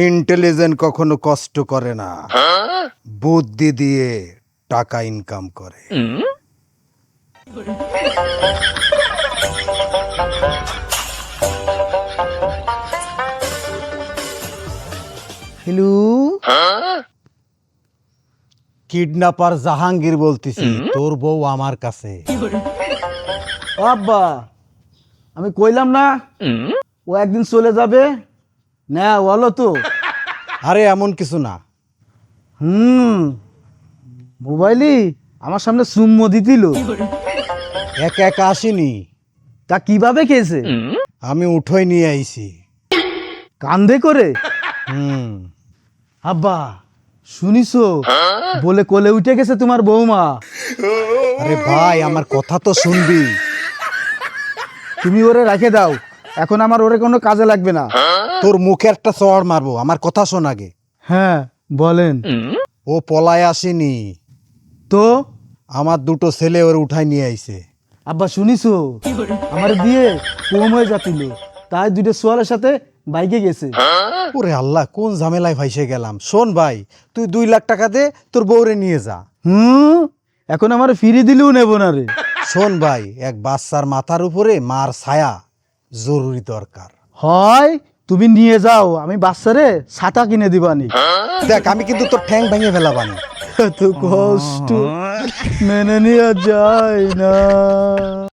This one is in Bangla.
ইন্টেলিজেন্ট কখনো কষ্ট করে না, বুদ্ধি দিয়ে টাকা ইনকাম করে। হ্যালো, কিডন্যাপার জাহাঙ্গীর বলতেছি, তোর বউ আমার কাছে। আব্বা আমি কইলাম না ও একদিন চলে যাবে না, বলো তো। আরে এমন কিছু না। মোবাইলই আমার সামনে চুম্ম দিছিল। একা একা আসিনি, তা কিভাবে খেয়েছে? আমি উঠোই নিয়ে আইছি। কান্দে করে? হুম আব্বা শুনিছো, বলে কোলে উঠে গেছে তোমার বৌমা। আরে ভাই, আমার কথা তো শুনবি। তুমি ওরে রেখে দাও, এখন আমার ওরে কোনো কাজে লাগবে না। তোর মুখে একটা চড় মারবো, আমার কথা শোন আগে। হ্যাঁ বলেন। ও পলায় আসেনি, তো আমার দুটো ছেলে ওর উঠাই নিয়ে আইছে। আব্বা শুনিছো, আমার দিয়ে কম হয়ে যাচ্ছিল, তাই দুটো সোয়ালের সাথে বাইকে গেছে। ওরে আল্লাহ, কোন ঝামেলায় ফাইসে গেলাম। শোন ভাই, তুই 2 লাখ টাকা দে, তোর বউরে নিয়ে যা। এখন আমার ফিরে দিলেও নেব না রে। শোন ভাই, এক বাচ্চার মাথার উপরে মার ছায়া জরুরি দরকার। হয় তুমি নিয়ে যাও, আমি বাচ্চারে ছাতা কিনে দিবানি। দেখ, আমি কিন্তু তোর ঠ্যাং ভেঙে ফেলাবানি। এত কষ্ট মেনে নেওয়া যায় না।